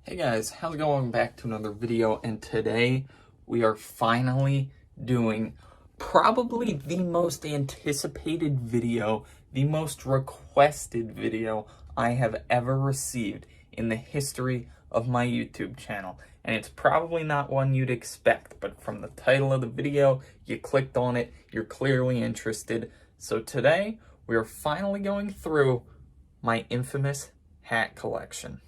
Hey guys, how's it going? Back to another video, and today we are finally doing probably the most anticipated video, the most requested video I have ever received in the history of my YouTube channel. And it's probably not one you'd expect, but from the title of the video, you clicked on it, you're clearly interested. So today, we are finally going through my infamous hat collection.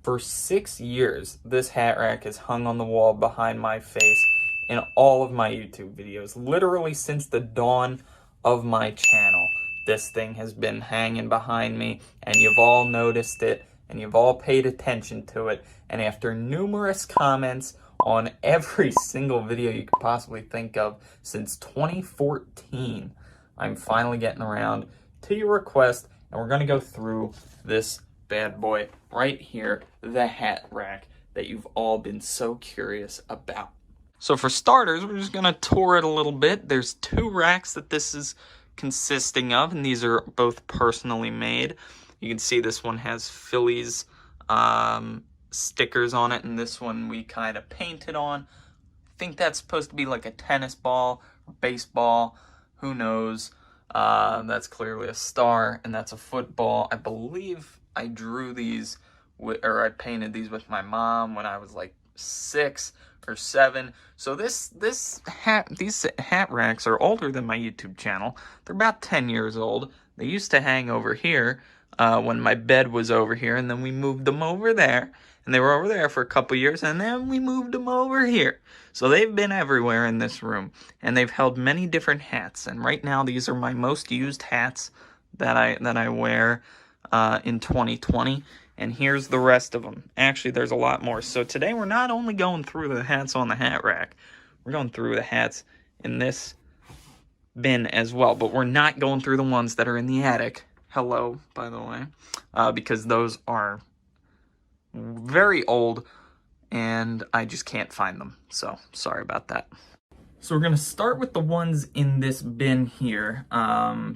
For 6 years, this hat rack is hung on the wall behind my face in all of my YouTube videos. Literally since the dawn of my channel, this thing has been hanging behind me, and you've all noticed it, and you've all paid attention to it. And after numerous comments on every single video you could possibly think of since 2014, I'm finally getting around to your request, and we're going to go through this bad boy right here, the hat rack that you've all been so curious about. So for starters, we're just going to tour it a little bit. There's 2 racks that this is consisting of, and these are both personally made. You can see this one has Phillies stickers on it, and this one we kind of painted on. I think that's supposed to be like a tennis ball or baseball, who knows. That's clearly a star, and that's a football. I believe I drew these, or I painted these with my mom when I was like 6 or 7. So these hat racks are older than my YouTube channel. They're about 10 years old. They used to hang over here when my bed was over here, and then we moved them over there. And they were over there for a couple years, and then we moved them over here. So they've been everywhere in this room, and they've held many different hats. And right now, these are my most used hats that I wear in 2020. And here's the rest of them. Actually, there's a lot more. So today, we're not only going through the hats on the hat rack, we're going through the hats in this bin as well. But we're not going through the ones that are in the attic. Hello, by the way, because those are very old, and I just can't find them, so sorry about that. So we're going to start with the ones in this bin here,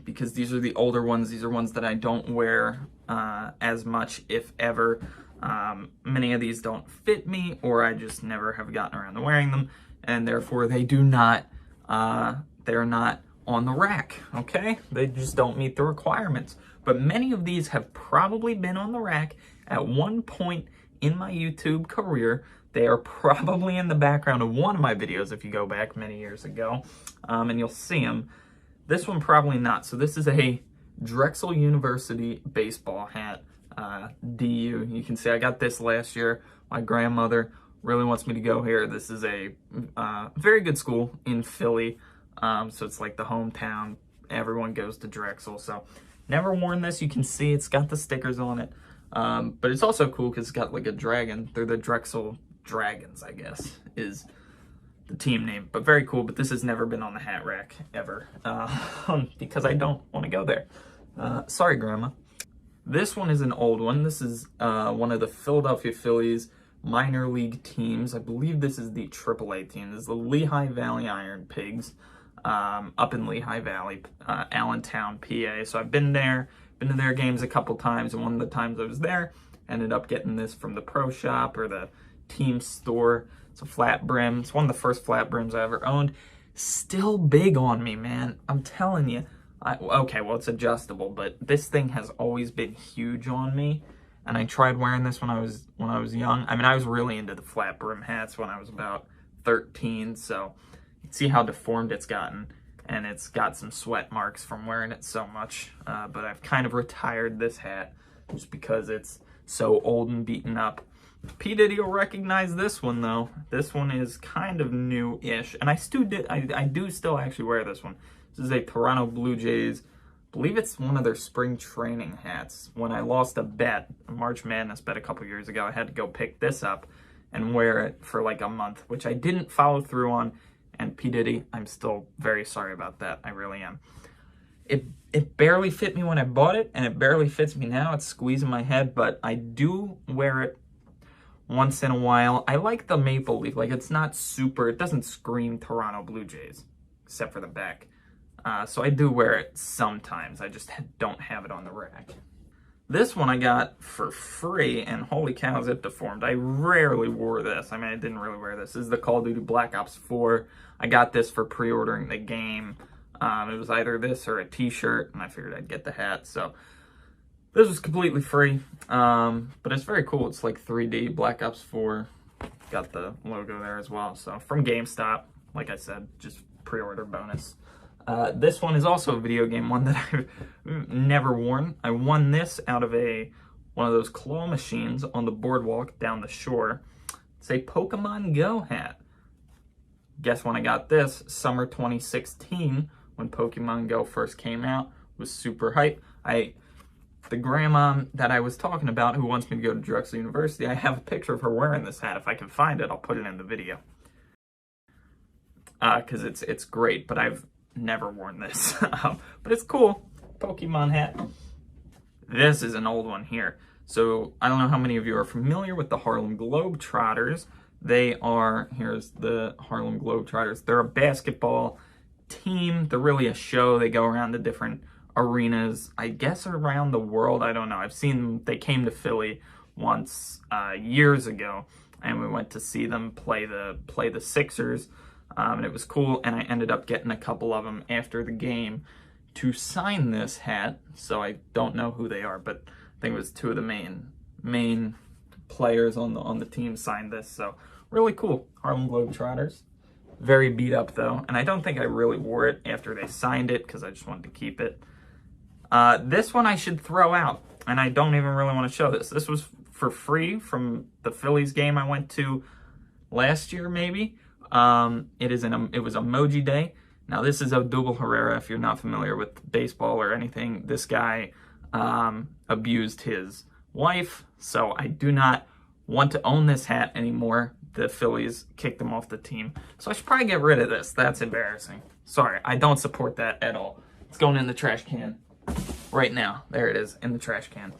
because these are the older ones. These are ones that I don't wear as much, if ever. Many of these don't fit me, or I just never have gotten around to wearing them, and therefore they do not, they're not on the rack, okay? They just don't meet the requirements. But many of these have probably been on the rack at one point in my YouTube career. They are probably in the background of one of my videos if you go back many years ago, and you'll see them. This one probably not. So this is a Drexel University baseball hat, DU. You can see I got this last year. My grandmother really wants me to go here. This is a very good school in Philly, so it's like the hometown. Everyone goes to Drexel, so never worn this. You can see it's got the stickers on it. But it's also cool because it's got like a dragon. They're the Drexel Dragons, I guess, is the team name. But very cool. But this has never been on the hat rack ever, because I don't want to go there. Sorry, Grandma. This one is an old one. This is one of the Philadelphia Phillies minor league teams. I believe this is the AAA team. This is the Lehigh Valley Iron Pigs, up in Lehigh Valley, Allentown, PA. So I've been there. Been to their games a couple times, and one of the times I was there, ended up getting this from the pro shop or the team store. It's a flat brim. It's one of the first flat brims I ever owned. Still big on me, man. I'm telling you. Okay, well, it's adjustable, but this thing has always been huge on me. And I tried wearing this when I was young. I mean, I was really into the flat brim hats when I was about 13, so you can see how deformed it's gotten. And it's got some sweat marks from wearing it so much. But I've kind of retired this hat just because it's so old and beaten up. P. Diddy will recognize this one, though. This one is kind of new-ish. And I do still actually wear this one. This is a Toronto Blue Jays. I believe it's one of their spring training hats. When I lost a bet, a March Madness bet a couple years ago, I had to go pick this up and wear it for like a month, which I didn't follow through on. And P. Diddy, I'm still very sorry about that. I really am. It barely fit me when I bought it, and it barely fits me now. It's squeezing my head, but I do wear it once in a while. I like the maple leaf. Like, it's not super, it doesn't scream Toronto Blue Jays, except for the back. So I do wear it sometimes. I just don't have it on the rack. This one I got for free, and holy cow, is it deformed. I rarely wore this. I mean, I didn't really wear this. This is the Call of Duty Black Ops 4. I got this for pre-ordering the game. It was either this or a t-shirt, and I figured I'd get the hat, so this was completely free. But it's very cool. It's like 3D Black Ops 4. Got the logo there as well. So from GameStop, like I said, just pre-order bonus. This one is also a video game one that I've never worn. I won this out of one of those claw machines on the boardwalk down the shore. It's a Pokemon Go hat. Guess when I got this? Summer 2016, when Pokemon Go first came out. Was super hype. The grandma that I was talking about who wants me to go to Drexel University, I have a picture of her wearing this hat. If I can find it, I'll put it in the video. Because it's great, but I've never worn this. But it's cool. Pokemon hat. This is an old one here. So I don't know how many of you are familiar with the Harlem Globetrotters. Here's the Harlem Globetrotters. They're a basketball team. They're really a show. They go around to different arenas, I guess around the world. I don't know. I've seen them. They came to Philly once years ago, and we went to see them play the Sixers, and it was cool. And I ended up getting a couple of them after the game to sign this hat. So I don't know who they are, but I think it was two of the main players on the team signed this. So really cool. Harlem Globetrotters. Very beat up though, and I don't think I really wore it after they signed it because I just wanted to keep it. This one I should throw out, and I don't even really want to show this. This was for free from the Phillies game I went to last year, maybe. It was Emoji Day. Now, this is Odubel Herrera. If you're not familiar with baseball or anything, this guy abused his wife, so I do not want to own this hat anymore. The Phillies kicked him off the team, so I should probably get rid of this. That's embarrassing. Sorry, I don't support that at all. It's going in the trash can right now. There it is, in the trash can.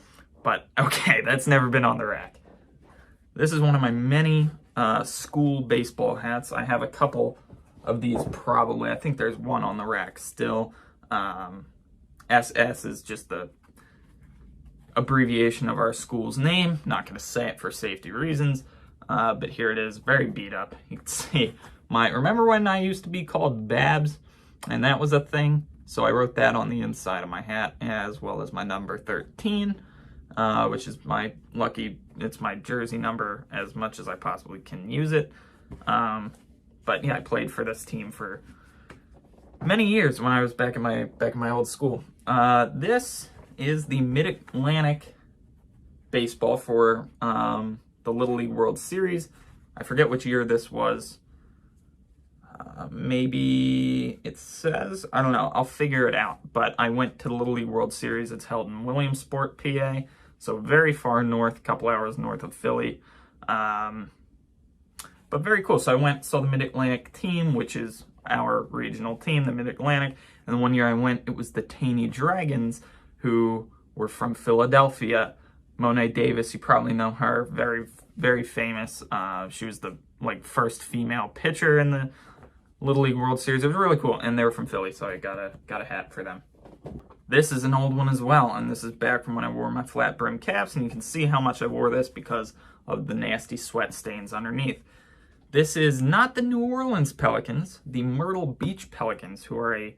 But, okay, that's never been on the rack. This is one of my many school baseball hats. I have a couple of these probably. I think there's one on the rack still. SS is just the abbreviation of our school's name. Not going to say it for safety reasons, but here it is, very beat up. You can see remember when I used to be called Babs, and that was a thing? So I wrote that on the inside of my hat, as well as my number 13, which is it's my jersey number as much as I possibly can use it. But yeah, I played for this team for many years when I was back in my old school. This is the Mid-Atlantic baseball for the Little League World Series. I forget which year this was. Maybe it says, I don't know, I'll figure it out. But I went to the Little League World Series. It's held in Williamsport, PA. So very far north, a couple hours north of Philly. But very cool. So I saw the Mid-Atlantic team, which is our regional team, the Mid-Atlantic. And the one year I went, it was the Taney Dragons, who were from Philadelphia. Monet Davis, you probably know her, very, very famous. She was the first female pitcher in the Little League World Series. It was really cool, and they were from Philly, so I got a hat for them. This is an old one as well, and this is back from when I wore my flat brim caps, and you can see how much I wore this because of the nasty sweat stains underneath. This is not the New Orleans Pelicans, the Myrtle Beach Pelicans, who are a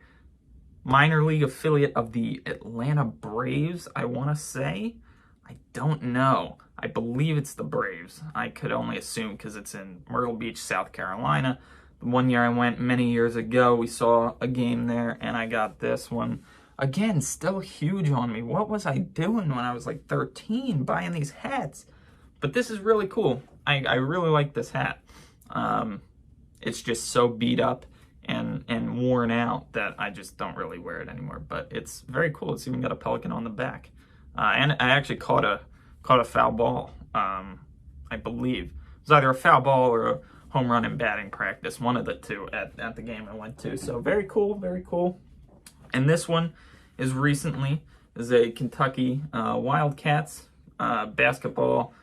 minor league affiliate of the Atlanta Braves, I want to say. I don't know. I believe it's the Braves. I could only assume because it's in Myrtle Beach, South Carolina. The one year I went many years ago, we saw a game there, and I got this one. Again, still huge on me. What was I doing when I was like 13 buying these hats? But this is really cool. I really like this hat. It's just so beat up and worn out that I just don't really wear it anymore. But it's very cool. It's even got a pelican on the back. And I actually caught a foul ball, I believe. It was either a foul ball or a home run in batting practice, one of the two at the game I went to. So very cool, very cool. And this one is a Kentucky Wildcats basketball,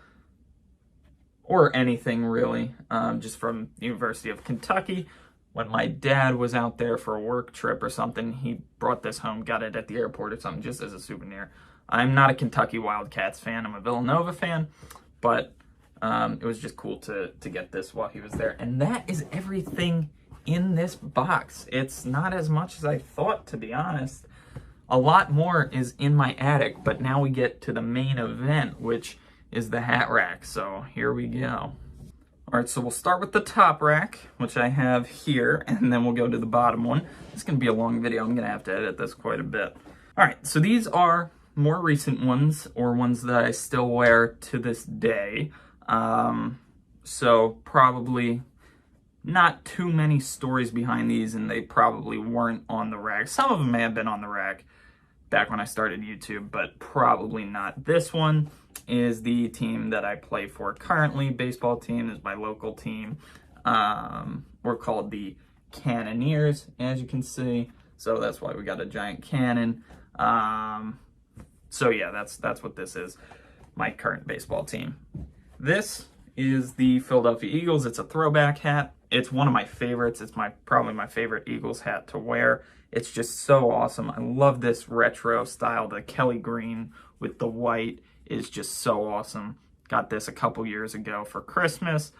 or anything really, just from the University of Kentucky. When my dad was out there for a work trip or something, he brought this home, got it at the airport or something, just as a souvenir. I'm not a Kentucky Wildcats fan. I'm a Villanova fan, but it was just cool to get this while he was there. And that is everything in this box. It's not as much as I thought, to be honest. A lot more is in my attic, but now we get to the main event, which is the hat rack. So here we go. All right, so we'll start with the top rack, which I have here, and then we'll go to the bottom one. It's gonna be a long video. I'm gonna have to edit this quite a bit. All right, so these are more recent ones, or ones that I still wear to this day. So probably not too many stories behind these, and they probably weren't on the rack. Some of them may have been on the rack back when I started YouTube, but probably not. This one is the team that I play for currently. Baseball team is my local team. We're called the Cannoneers, as you can see. So that's why we got a giant cannon. So yeah, that's what this is, my current baseball team. This is the Philadelphia Eagles. It's a throwback hat. It's one of my favorites. It's probably my favorite Eagles hat to wear. It's just so awesome. I love this retro style. The Kelly green with the white is just so awesome. Got this a couple years ago for Christmas.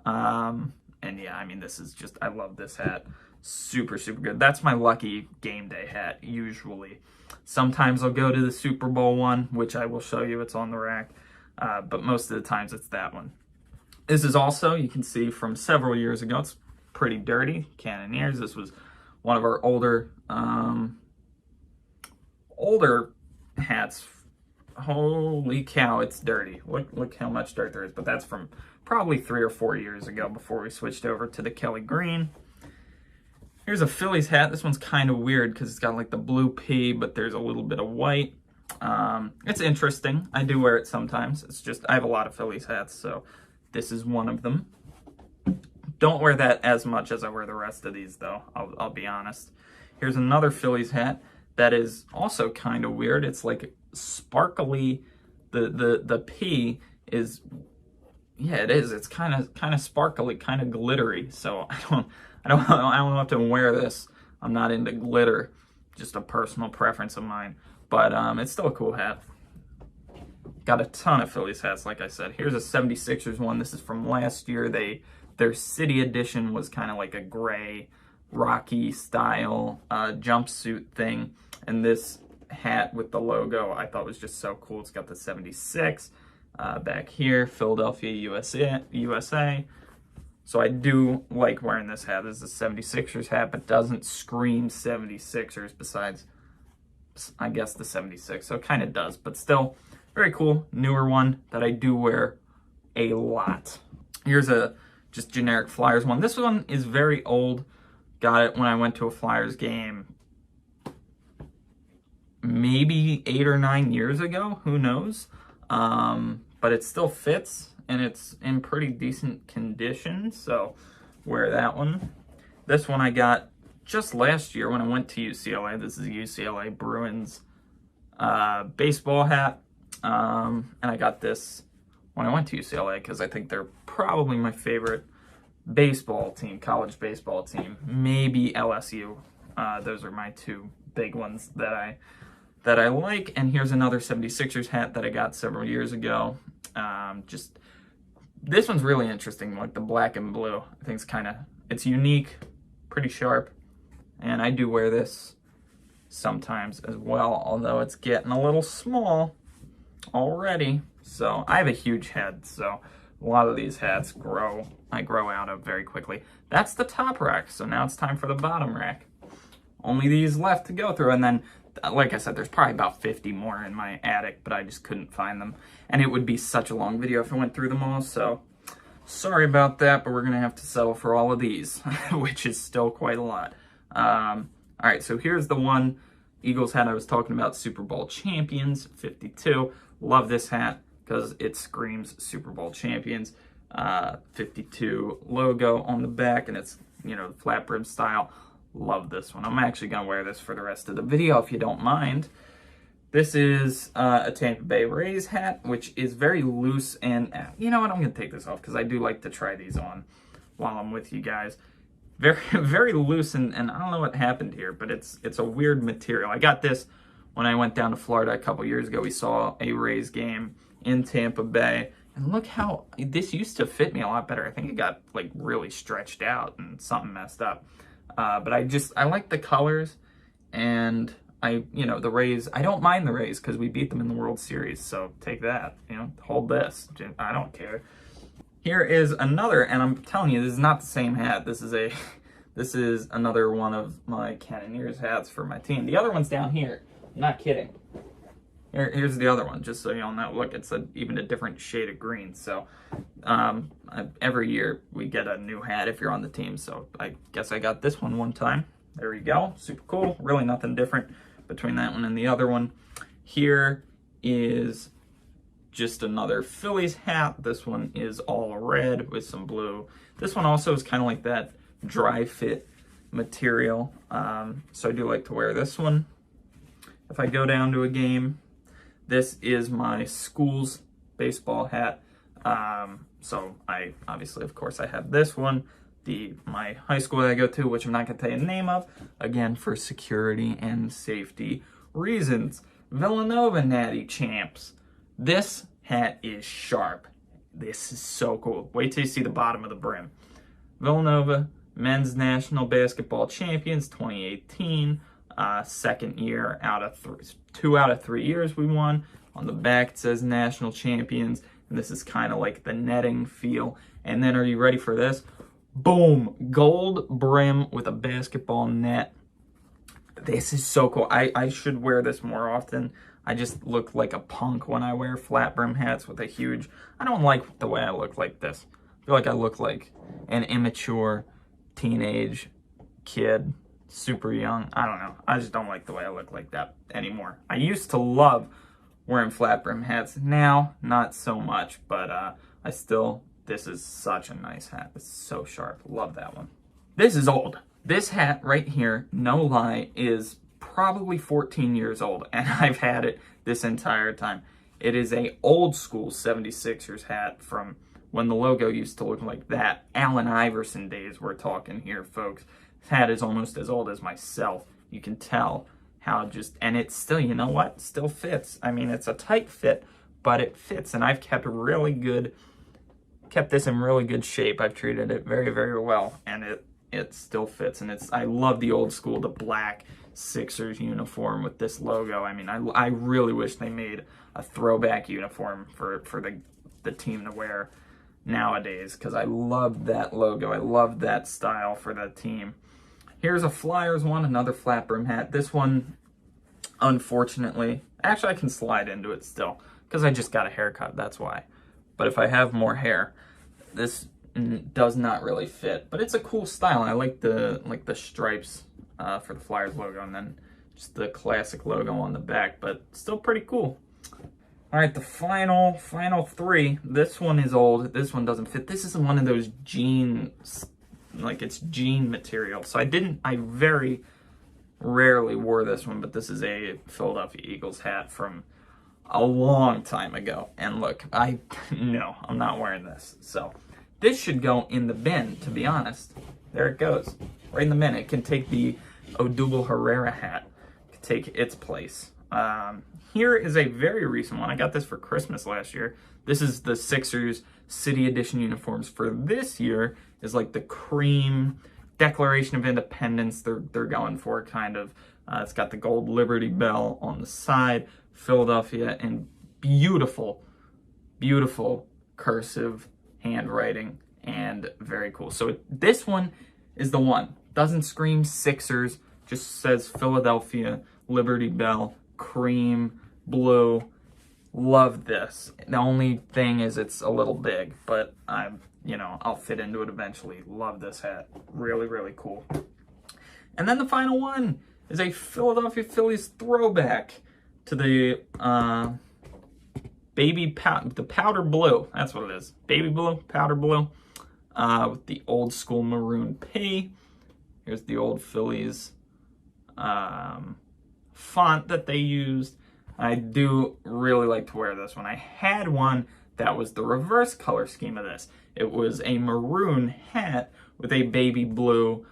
And yeah, I mean, this is just, I love this hat. Super, super good. That's my lucky game day hat, usually. Sometimes I'll go to the Super Bowl one, which I will show you. It's on the rack. But most of the times it's that one. This is also, you can see from several years ago, it's pretty dirty. Cannoneers. This was one of our older hats. Holy cow, it's dirty. Look how much dirt there is. But that's from probably 3 or 4 years ago before we switched over to the Kelly green. Here's a Phillies hat. This one's kind of weird because it's got like the blue P, but there's a little bit of white. It's interesting. I do wear it sometimes. It's just, I have a lot of Phillies hats, so this is one of them. Don't wear that as much as I wear the rest of these, though. I'll be honest. Here's another Phillies hat that is also kind of weird. It's like sparkly. The P is, yeah, it is. It's kind of sparkly, kind of glittery. So I don't have to wear this. I'm not into glitter. Just a personal preference of mine. But it's still a cool hat. Got a ton of Phillies hats, like I said. Here's a 76ers one. This is from last year. Their city edition was kind of like a gray, Rocky style jumpsuit thing. And this hat with the logo I thought was just so cool. It's got the 76 back here, Philadelphia, USA. So I do like wearing this hat. This is a 76ers hat, but doesn't scream 76ers besides, I guess, the 76. So it kind of does, but still very cool. Newer one that I do wear a lot. Here's a just generic Flyers one. This one is very old. Got it when I went to a Flyers game maybe 8 or 9 years ago. Who knows? But it still fits, and it's in pretty decent condition, so wear that one. This one I got just last year when I went to UCLA. This is a UCLA Bruins baseball hat, and I got this when I went to UCLA because I think they're probably my favorite baseball team, college baseball team. Maybe LSU. Those are my two big ones that I like. And here's another 76ers hat that I got several years ago. Just this one's really interesting, like the black and blue. I think it's unique, pretty sharp, and I do wear this sometimes as well, although it's getting a little small already. So I have a huge head, so a lot of these hats I grow out of very quickly. That's the top rack, so now it's time for the bottom rack. Only these left to go through, and then, like I said, there's probably about 50 more in my attic, but I just couldn't find them. And it would be such a long video if I went through them all, so sorry about that, but we're going to have to settle for all of these, which is still quite a lot. All right, so here's the one Eagles hat I was talking about, Super Bowl champions, 52. Love this hat because it screams Super Bowl champions. 52 logo on the back, and it's, flat brim style. Love this one. I'm actually going to wear this for the rest of the video if you don't mind. This is a Tampa Bay Rays hat, which is very loose, and you know what? I'm going to take this off because I do like to try these on while I'm with you guys. Very, very loose, and I don't know what happened here, but it's a weird material. I got this when I went down to Florida a couple years ago, we saw a Rays game in Tampa Bay. And look how, this used to fit me a lot better. I think it got like really stretched out and something messed up. But I like the colors, and the Rays, I don't mind the Rays because we beat them in the World Series. So take that, hold this. I don't care. Here is another, and I'm telling you, this is not the same hat. This is another one of my Cannoneers hats for my team. The other one's down here. I'm not kidding. Here's the other one, just so you all know. Look, it's even a different shade of green. So every year we get a new hat if you're on the team. So I guess I got this one time. There we go. Super cool. Really nothing different between that one and the other one. Here is just another Phillies hat. This one is all red with some blue. This one also is kind of like that dry fit material. So I do like to wear this one if I go down to a game. This is my school's baseball hat. So I obviously, of course, I have this one. My high school that I go to, which I'm not going to tell you the name of, again, for security and safety reasons. Villanova Natty Champs. This hat is sharp. This is so cool. Wait till you see the bottom of the brim. Villanova Men's National Basketball Champions 2018. Second year out of 2 out of 3 years we won. On the back it says National Champions, and this is kind of like the netting feel. And then, are you ready for this? Boom! Gold brim with a basketball net. This is so cool. I should wear this more often. I just look like a punk when I wear flat brim hats with a huge... I don't like the way I look like this. I feel like I look like an immature teenage kid. Super young. I don't know. I just don't like the way I look like that anymore. I used to love wearing flat brim hats. Now, not so much, but this is such a nice hat. It's so sharp. Love that one. This is old. This hat right here, no lie, is probably 14 years old, and I've had it this entire time. It is a old school 76ers hat from when the logo used to look like that. Allen Iverson days we're talking here, folks. This hat is almost as old as myself. You can tell how and it still, you know what? Still fits. I mean, it's a tight fit, but it fits, and I've kept this in really good shape. I've treated it very, very well, and it still fits. And I love the old school, the black Sixers uniform with this logo. I mean, I really wish they made a throwback uniform for the team to wear nowadays, because I love that logo. I love that style for that team. Here's a Flyers one, another flat brim hat. This one, unfortunately, actually I can slide into it still, because I just got a haircut, that's why. But if I have more hair, this does not really fit. But it's a cool style. I like the stripes for the Flyers logo, and then just the classic logo on the back, but still pretty cool. All right, the final three. This one is old. This one doesn't fit. This is one of those jeans, like it's jean material. So I very rarely wore this one, but this is a Philadelphia Eagles hat from a long time ago. And look, no, I'm not wearing this. So this should go in the bin, to be honest. There it goes, right in the bin. It can take the Odubel Herrera hat, it can take its place. Here is a very recent one. I got this for Christmas last year. This is the Sixers City Edition uniforms for this year. Is like the cream Declaration of Independence they're going for, kind of. It's got the gold Liberty Bell on the side, Philadelphia, and beautiful, beautiful cursive handwriting, and very cool. So this one is the one. Doesn't scream Sixers, just says Philadelphia, Liberty Bell, cream, blue. Love this. The only thing is it's a little big, but I'll fit into it eventually. Love this hat. Really, really cool. And then the final one is a Philadelphia Phillies throwback to the the powder blue. That's what it is. Baby blue, powder blue, with the old school maroon P. Here's the old Phillies font that they used. I do really like to wear this one. I had one that was the reverse color scheme of this. It was a maroon hat with a baby blue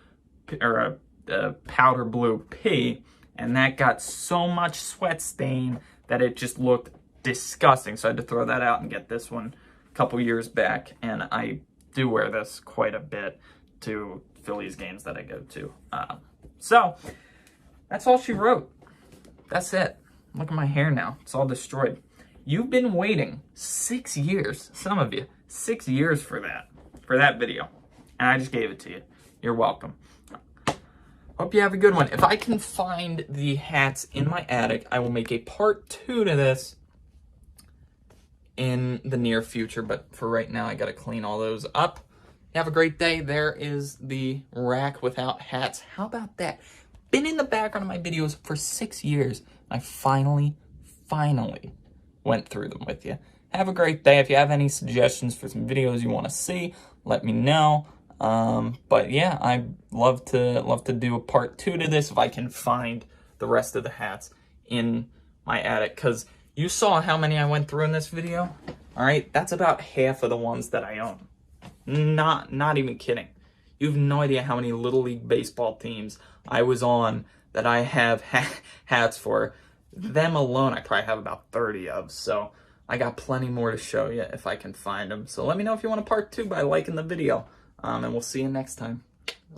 or a powder blue P, and that got so much sweat stain that it just looked disgusting. So I had to throw that out and get this one a couple years back, and I do wear this quite a bit to Phillies games that I go to. So that's all she wrote. That's it. Look at my hair now. It's all destroyed. You've been waiting 6 years, some of you, 6 years for that video. And I just gave it to you. You're welcome. Hope you have a good one. If I can find the hats in my attic, I will make a part 2 to this in the near future. But for right now, I got to clean all those up. Have a great day. There is the rack without hats. How about that? Been in the background of my videos for 6 years. I finally went through them with you. Have a great day. If you have any suggestions for some videos you want to see, let me know. But yeah, I'd love to do a part 2 to this if I can find the rest of the hats in my attic, because you saw how many I went through in this video. All right, that's about half of the ones that I own. Not even kidding. You have no idea how many Little League baseball teams I was on that I have hats for. Them alone, I probably have about 30 of. So I got plenty more to show you if I can find them. So let me know if you want a part 2 by liking the video. And we'll see you next time.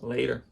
Later.